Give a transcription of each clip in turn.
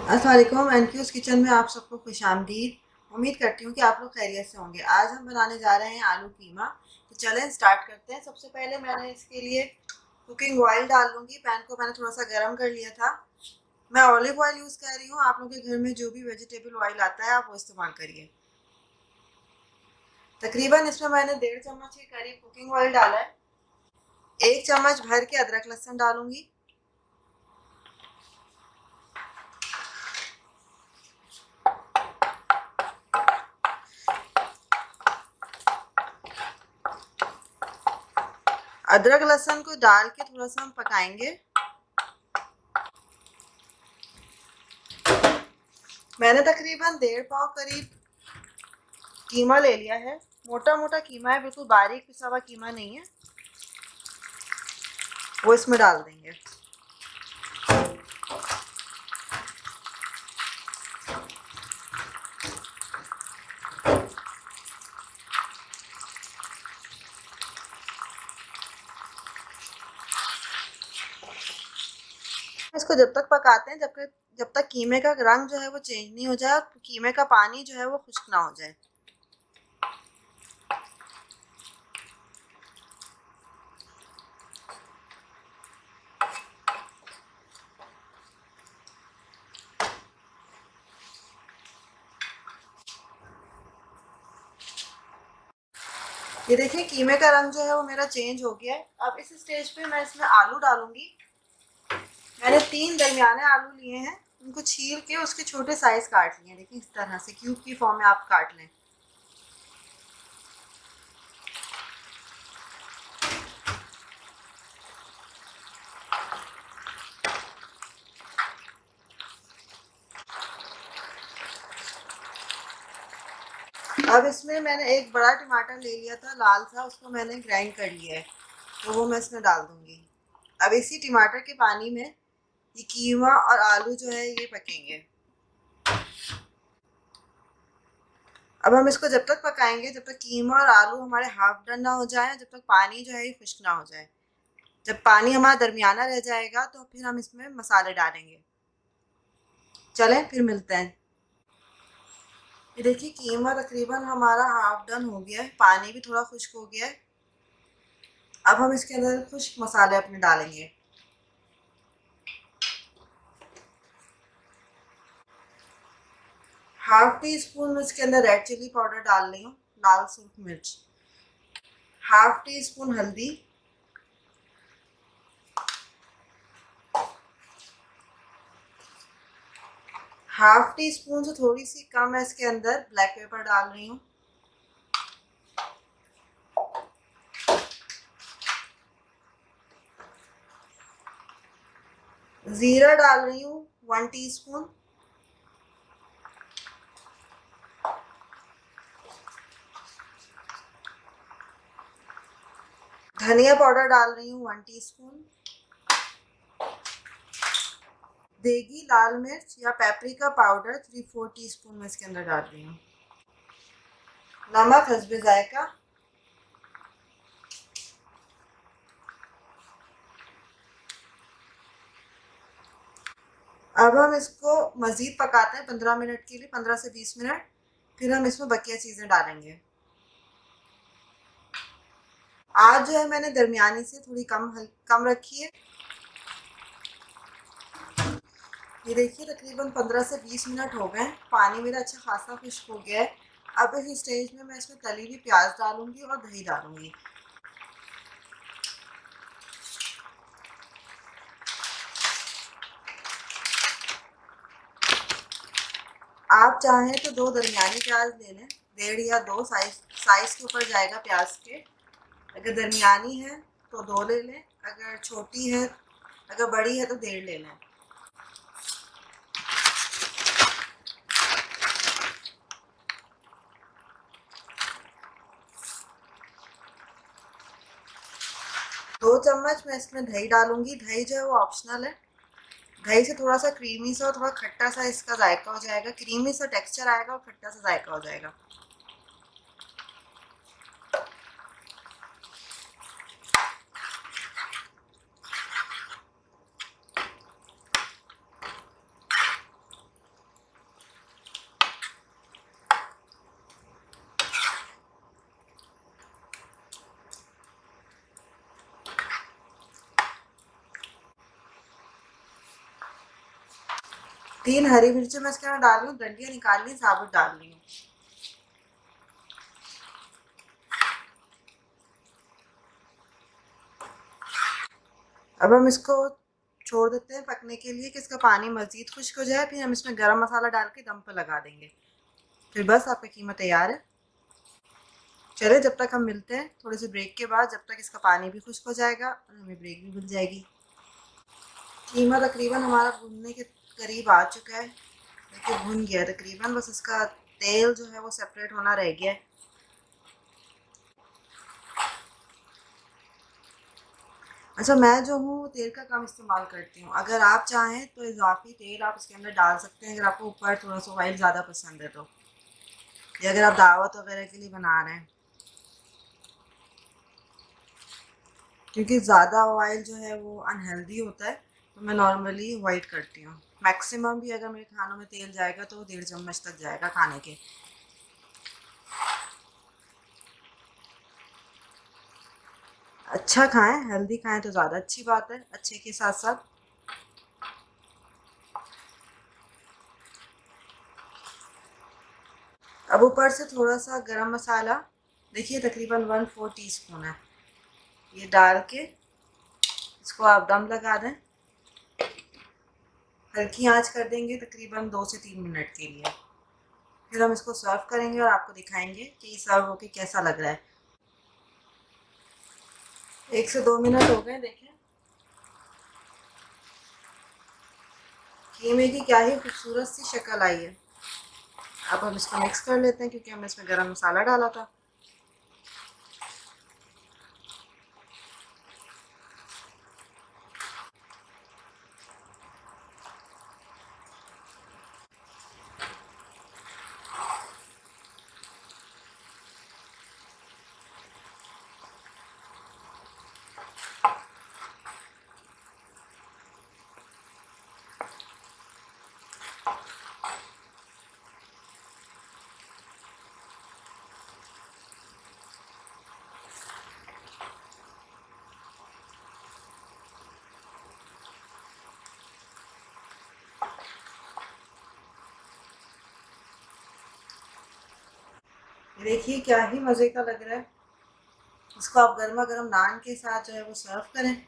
अस्सलाम वालेकुम। एनक्यूज़ किचन में आप सबको खुशामदीद। उम्मीद करती हूँ कि आप लोग खैरियत से होंगे। आज हम बनाने जा रहे हैं आलू कीमा। तो चलें स्टार्ट करते हैं। सबसे पहले मैंने इसके लिए कुकिंग ऑयल डाल लूँगी। पैन को मैंने थोड़ा सा गर्म कर लिया था। मैं ऑलिव ऑयल यूज़ कर रही हूँ। आप लोगों के घर में जो भी वेजिटेबल ऑयल आता है आप वो इस्तेमाल करिए। तकरीबन इसमें मैंने 1.5 चम्मच के करीब कुकिंग ऑयल डाला है। 1 चम्मच भर के अदरक लहसुन डालूंगी। अदरक लहसुन को डाल के थोड़ा सा हम पकाएंगे। मैंने तकरीबन 1.5 पाव करीब कीमा ले लिया है। मोटा मोटा कीमा है, बिल्कुल बारीक पिसा हुआ कीमा नहीं है। वो इसमें डाल देंगे। इसको जब तक पकाते हैं जब तक कीमे का रंग जो है वो चेंज नहीं हो जाए और कीमे का पानी जो है वो खुश्क ना हो जाए। ये देखिए कीमे का रंग जो है वो मेरा चेंज हो गया है। अब इस स्टेज पे मैं इसमें आलू डालूंगी। मैंने 3 दरमियाने आलू लिए हैं। उनको छील के उसके छोटे साइज काट लिए हैं। देखिए इस तरह से क्यूब की फॉर्म में आप काट लें। अब इसमें मैंने एक बड़ा टमाटर ले लिया था लाल सा, उसको मैंने ग्राइंड कर लिया है। तो वो मैं इसमें डाल दूंगी। अब इसी टमाटर के पानी में ये कीमा और आलू जो है ये पकेंगे। अब हम इसको जब तक पकाएंगे जब तक कीमा और आलू हमारे हाफ डन ना हो जाए, जब तक पानी जो है ये खुश्क ना हो जाए। जब पानी हमारा दरमियाना रह जाएगा तो फिर हम इसमें मसाले डालेंगे। चलें फिर मिलते हैं। ये देखिए कीमा तकरीबन हमारा हाफ डन हो गया है, पानी भी थोड़ा खुश्क हो गया है। अब हम इसके अंदर खुश्क मसाले अपने डालेंगे। हाफ टी स्पून इसके अंदर रेड चिली पाउडर डाल रही हूँ, लाल सुर्ख मिर्च। हाफ टी स्पून हल्दी। हाफ टी स्पून से थोड़ी सी कम है इसके अंदर ब्लैक पेपर डाल रही हूँ। जीरा डाल रही हूँ 1 टीस्पून। धनिया पाउडर डाल रही हूँ 1 टीस्पून। देगी लाल मिर्च या पेपरिका पाउडर 3/4 टीस्पून मैं इसके अंदर डाल रही हूँ। नमक हस्बे जायका। अब हम इसको मज़ीद पकाते हैं 15 मिनट के लिए, 15 से 20 मिनट। फिर हम इसमें बकिया चीज़ें डालेंगे। आज जो है मैंने दरमियानी से थोड़ी कम रखी है। ये देखिए तकरीबन 15 से 20 मिनट हो गए। पानी मेरा अच्छा खासा खुश्क हो गया है। अब इस स्टेज में मैं इसमें तली हुई प्याज डालूंगी और दही डालूंगी। आप चाहें तो 2 दरमियानी प्याज ले लें, 1.5 या 2 साइज के ऊपर जाएगा प्याज के। अगर दरमियानी है तो 2 ले लें, अगर छोटी है अगर बड़ी है तो 1.5 ले लें। दो चम्मच मैं इसमें दही डालूंगी। दही जो है वो ऑप्शनल है। दही से थोड़ा सा क्रीमी सा और थोड़ा खट्टा सा इसका जायका हो जाएगा, क्रीमी सा टेक्सचर आएगा और खट्टा सा जायका हो जाएगा। 3 हरी मिर्ची मैं इसके अंदर डाल रही हूँ, डंडियाँ निकाल ली, साबुत डाल रही हूँ। अब हम इसको छोड़ देते हैं पकने के लिए कि इसका पानी मज़ीद खुश्क हो जाए, फिर हम इसमें गरम मसाला डाल के दम पर लगा देंगे। फिर बस आपका कीमा तैयार है। चलिए जब तक हम मिलते हैं थोड़े से ब्रेक के बाद, जब तक इसका पानी भी खुश्क हो जाएगा और हमें ब्रेक भी मिल जाएगी। कीमा तकरीबन हमारा भुनने के करीब आ चुका है। देखिए भुन गया तकरीबन, बस इसका तेल जो है वो सेपरेट होना रह गया है। अच्छा, मैं जो हूँ तेल का कम इस्तेमाल करती हूँ। अगर आप चाहें तो इजाफी तेल आप इसके अंदर डाल सकते हैं, अगर आपको ऊपर थोड़ा सा ऑयल ज़्यादा पसंद है तो, या अगर आप दावत वगैरह के लिए बना रहे हैं, क्योंकि ज़्यादा ऑयल जो है वो अनहेल्दी होता है, तो मैं नॉर्मली अवॉइड करती हूँ। मैक्सिमम भी अगर मेरे खानों में तेल जाएगा तो 1.5 चम्मच तक जाएगा खाने के। अच्छा खाएं, हेल्दी खाएं तो ज़्यादा अच्छी बात है, अच्छे के साथ साथ। अब ऊपर से थोड़ा सा गरम मसाला, देखिए तकरीबन 1/4 टीस्पून है, ये डाल के इसको आप दम लगा दें। हल्की आंच कर देंगे तकरीबन 2 से 3 मिनट के लिए। फिर हम इसको सर्व करेंगे और आपको दिखाएंगे कि ये सर्व होके कैसा लग रहा है। 1 से 2 मिनट हो गए, देखें कीमे की क्या ही खूबसूरत सी शक्ल आई है। अब हम इसको मिक्स कर लेते हैं क्योंकि हमने इसमें गरम मसाला डाला था। देखिए क्या ही मज़े का लग रहा है। इसको आप गर्मा गर्म नान के साथ जो है वो सर्व करें,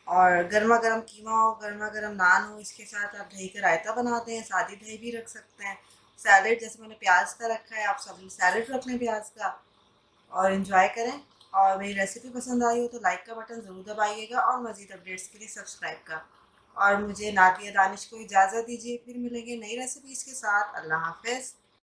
और गर्मा गर्म कीमा हो, गर्मा गर्म नान हो, इसके साथ आप दही का रायता बनाते हैं, सादी दही भी रख सकते हैं। सैलेड जैसे मैंने प्याज का रखा है, आप सब सैलेड रख लें प्याज का और इन्जॉय करें। और मेरी रेसिपी पसंद आई हो तो लाइक का बटन ज़रूर दबाइएगा और मज़ीद अपडेट्स के लिए सब्सक्राइब का। और मुझे नादिया दानिश को इजाज़त दीजिए, फिर मिलेंगे नई रेसिपीज़ के साथ। अल्लाह हाफ़िज़।